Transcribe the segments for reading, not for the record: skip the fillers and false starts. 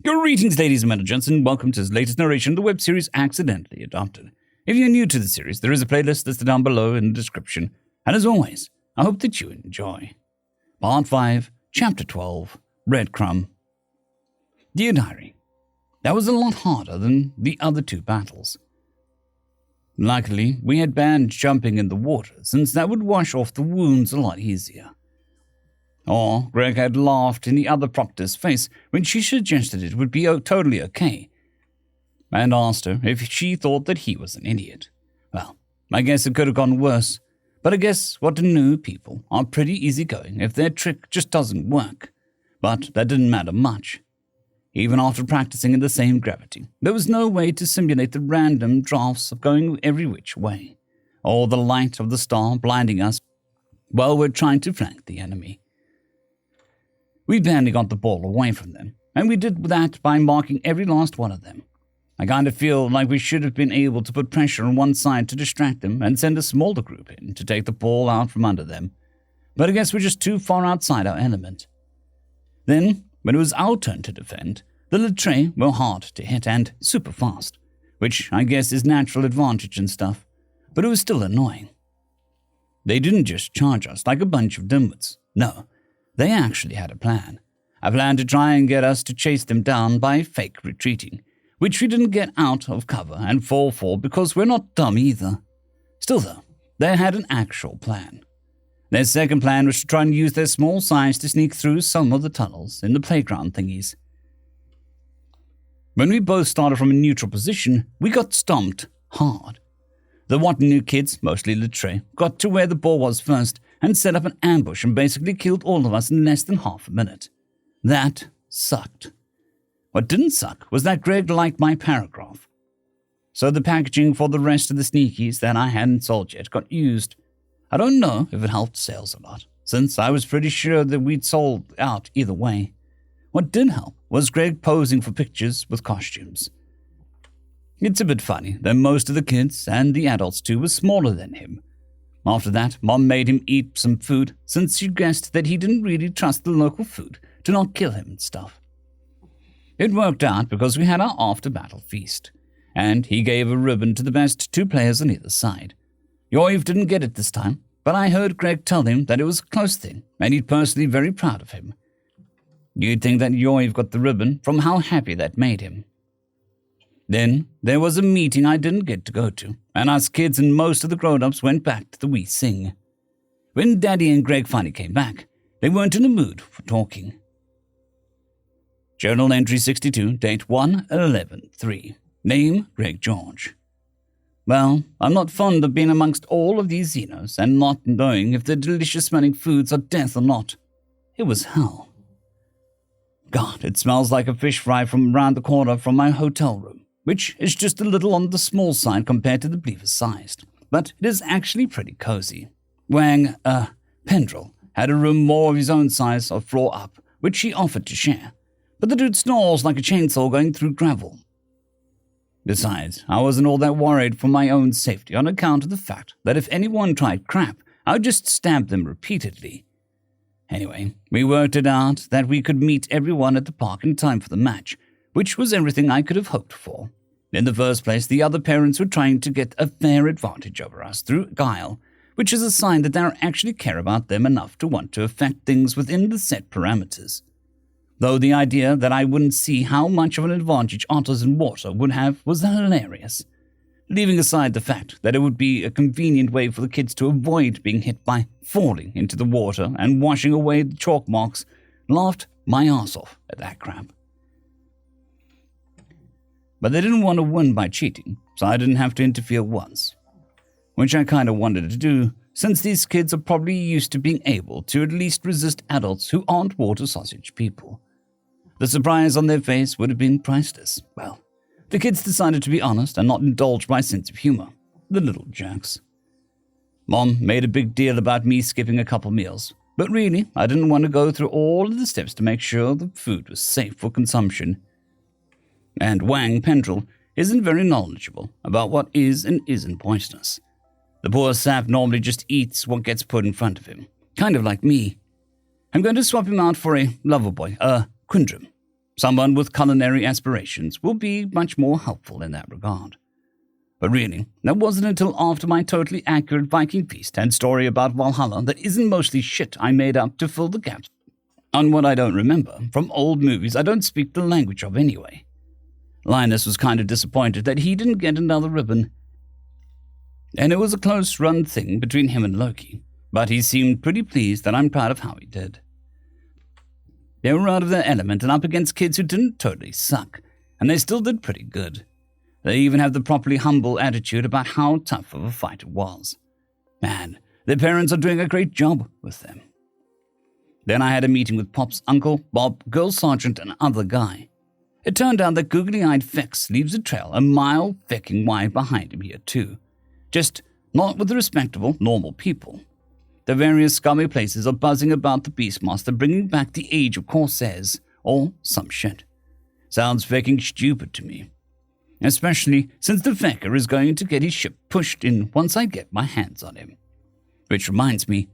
Greetings, ladies and gents, and welcome to this latest narration of the web series Accidentally Adopted. If you're new to the series, there is a playlist listed down below in the description, and as always, I hope that you enjoy. Part 5, Chapter 12, Breadcrumb. Dear Diary, that was a lot harder than the other two battles. Luckily, we had banned jumping in the water, since that would wash off the wounds a lot easier. Or Greg had laughed in the other proctor's face when she suggested it would be totally okay, and asked her if she thought that he was an idiot. Well, I guess it could have gone worse, but I guess what the new people are pretty easygoing if their trick just doesn't work. But that didn't matter much. Even after practicing in the same gravity, there was no way to simulate the random drafts of going every which way, or the light of the star blinding us while we're trying to flank the enemy. We barely got the ball away from them, and we did that by marking every last one of them. I kind of feel like we should have been able to put pressure on one side to distract them and send a smaller group in to take the ball out from under them. But I guess we're just too far outside our element. Then, when it was our turn to defend, the Latreille were hard to hit and super fast, which I guess is natural advantage and stuff, but it was still annoying. They didn't just charge us like a bunch of dimwits. No. They actually had a plan to try and get us to chase them down by fake retreating, which we didn't get out of cover and fall for because we're not dumb either. Still though, they had an actual plan. Their second plan was to try and use their small size to sneak through some of the tunnels in the playground thingies. When we both started from a neutral position, we got stomped hard. The Watanu kids, mostly Latreille, got to where the ball was first and set up an ambush and basically killed all of us in less than half a minute. That sucked. What didn't suck was that Greg liked my paragraph. So the packaging for the rest of the sneakies that I hadn't sold yet got used. I don't know if it helped sales or not, since I was pretty sure that we'd sold out either way. What did help was Greg posing for pictures with costumes. It's a bit funny that most of the kids, and the adults too, were smaller than him. After that, Mom made him eat some food, since she guessed that he didn't really trust the local food to not kill him and stuff. It worked out because we had our after-battle feast, and he gave a ribbon to the best two players on either side. Yoiv didn't get it this time, but I heard Greg tell him that it was a close thing, and he'd personally very proud of him. You'd think that Yoiv got the ribbon from how happy that made him. Then there was a meeting I didn't get to go to, and us kids and most of the grown-ups went back to the Wee Sing. When Daddy and Greg finally came back, they weren't in the mood for talking. Journal entry 62, date 1/11/3. Name, Greg George. Well, I'm not fond of being amongst all of these Xenos and not knowing if the delicious-smelling foods are death or not. It was hell. God, it smells like a fish fry from around the corner from my hotel room, which is just a little on the small side compared to the Beaver-sized, but it is actually pretty cozy. Pendrell had a room more of his own size of floor up, which he offered to share, but the dude snores like a chainsaw going through gravel. Besides, I wasn't all that worried for my own safety on account of the fact that if anyone tried crap, I would just stab them repeatedly. Anyway, we worked it out that we could meet everyone at the park in time for the match, which was everything I could have hoped for. In the first place, the other parents were trying to get a fair advantage over us through guile, which is a sign that they actually care about them enough to want to affect things within the set parameters. Though the idea that I wouldn't see how much of an advantage otters in water would have was hilarious. Leaving aside the fact that it would be a convenient way for the kids to avoid being hit by falling into the water and washing away the chalk marks, laughed my ass off at that crap. But they didn't want to win by cheating, so I didn't have to interfere once. Which I kind of wanted to do, since these kids are probably used to being able to at least resist adults who aren't water sausage people. The surprise on their face would have been priceless. Well, the kids decided to be honest and not indulge my sense of humor. The little jerks. Mom made a big deal about me skipping a couple meals, but really, I didn't want to go through all of the steps to make sure the food was safe for consumption. And Wang Pendrell isn't very knowledgeable about what is and isn't poisonous. The poor sap normally just eats what gets put in front of him, kind of like me. I'm going to swap him out for a lover boy, Quindrum. Someone with culinary aspirations will be much more helpful in that regard. But really, that wasn't until after my totally accurate Viking feast and story about Valhalla that isn't mostly shit I made up to fill the gaps on what I don't remember from old movies I don't speak the language of anyway. Linus was kind of disappointed that he didn't get another ribbon, and it was a close-run thing between him and Loki, but he seemed pretty pleased that I'm proud of how he did. They were out of their element and up against kids who didn't totally suck, and they still did pretty good. They even have the properly humble attitude about how tough of a fight it was. Man, their parents are doing a great job with them. Then I had a meeting with Pop's uncle, Bob, Girl Sergeant, and other guy. It turned out that googly-eyed Fex leaves a trail a mile fecking wide behind him here too. Just not with the respectable, normal people. The various scummy places are buzzing about the Beastmaster bringing back the age of Corsairs, or some shit. Sounds fucking stupid to me. Especially since the fecker is going to get his ship pushed in once I get my hands on him. Which reminds me,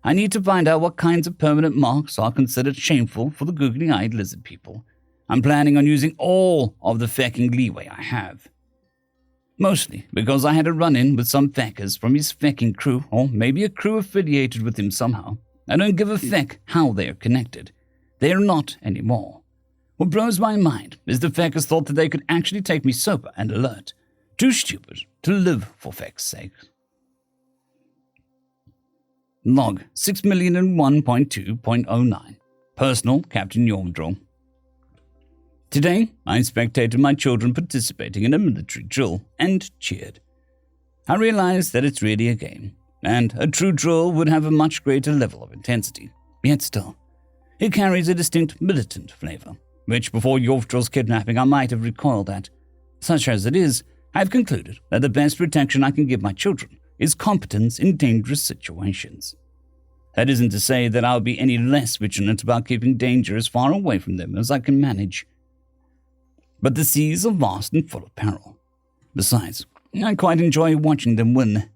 I need to find out what kinds of permanent marks are considered shameful for the googly-eyed lizard people. I'm planning on using all of the fecking leeway I have. Mostly because I had a run-in with some feckers from his fecking crew, or maybe a crew affiliated with him somehow. I don't give a feck how they are connected. They are not anymore. What blows my mind is the feckers thought that they could actually take me sober and alert. Too stupid to live for feck's sake. Log 6,001.2.09. Personal Captain Yormdrill. Today, I spectated my children participating in a military drill and cheered. I realized that it's really a game, and a true drill would have a much greater level of intensity. Yet still, it carries a distinct militant flavor, which before Yormdrill's kidnapping I might have recoiled at. Such as it is, I've concluded that the best protection I can give my children is competence in dangerous situations. That isn't to say that I'll be any less vigilant about keeping danger as far away from them as I can manage. But the seas are vast and full of peril. Besides, I quite enjoy watching them win.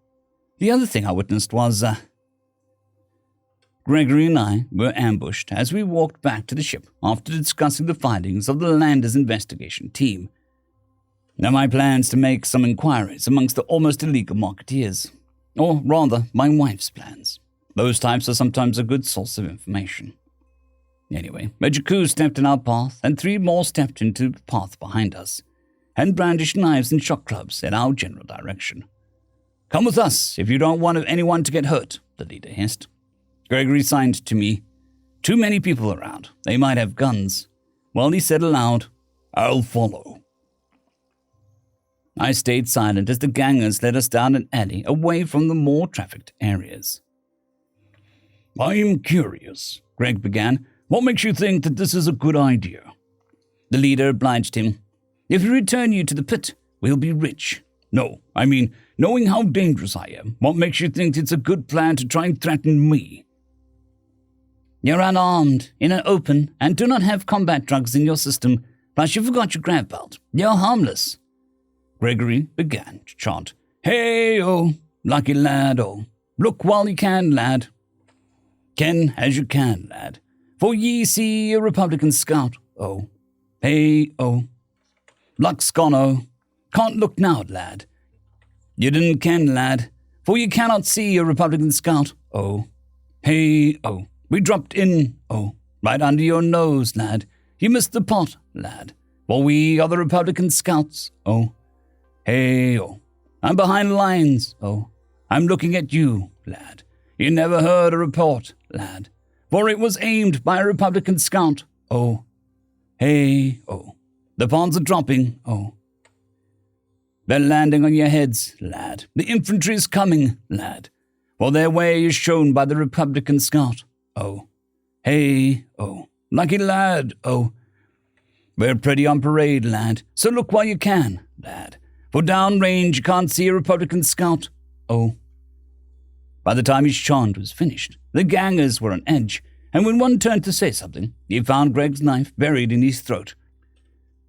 The other thing I witnessed was, Gregory and I were ambushed as we walked back to the ship after discussing the findings of the Landers investigation team. Now my plans to make some inquiries amongst the almost illegal marketeers. Or rather, my wife's plans. Those types are sometimes a good source of information. Anyway, a Jakku stepped in our path, and 3 more stepped into the path behind us, and brandished knives and shock clubs in our general direction. "Come with us, if you don't want anyone to get hurt," the leader hissed. Gregory signed to me. "Too many people around. They might have guns." Well, he said aloud, "I'll follow." I stayed silent as the gangers led us down an alley away from the more trafficked areas. "I'm curious," Greg began. "What makes you think that this is a good idea?" The leader obliged him. "If we return you to the pit, we'll be rich." "No, I mean, knowing how dangerous I am, what makes you think it's a good plan to try and threaten me?" "You're unarmed, in an open, and do not have combat drugs in your system, plus you forgot your grab belt. You're harmless." Gregory began to chant, "Hey-oh, lucky lad, oh, look while you can, lad. Ken as you can, lad. For ye see a Republican scout, oh. Hey-oh, luck's gone, oh. Can't look now, lad. You didn't ken, lad, for you cannot see a Republican scout, oh. Hey-oh, we dropped in, oh, right under your nose, lad. You missed the pot, lad, for we are the Republican scouts, oh. Hey-oh, I'm behind lines, oh. I'm looking at you, lad. You never heard a report, lad, for it was aimed by a Republican scout, oh. Hey-oh, the pods are dropping, oh. They're landing on your heads, lad. The infantry is coming, lad, for their way is shown by the Republican scout, oh. Hey-oh, lucky lad, oh. We're pretty on parade, lad, so look while you can, lad, for downrange you can't see a Republican scout, oh. By the time his chant was finished, the gangers were on edge, and when one turned to say something, he found Greg's knife buried in his throat,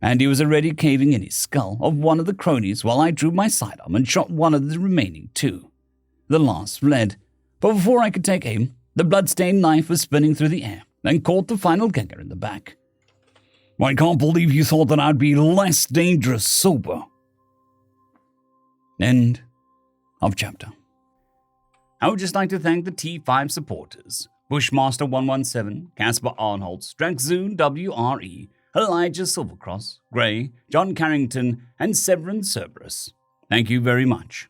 and he was already caving in his skull of one of the cronies while I drew my sidearm and shot one of the remaining 2. The last fled, but before I could take aim, the blood-stained knife was spinning through the air and caught the final ganger in the back. I can't believe you thought that I'd be less dangerous sober. End of chapter. I would just like to thank the T5 supporters: Bushmaster117, Casper Arnholtz, Dragzoon W.R.E, Elijah Silvercross, Gray, John Carrington, and Sevaren Serberous. Thank you very much.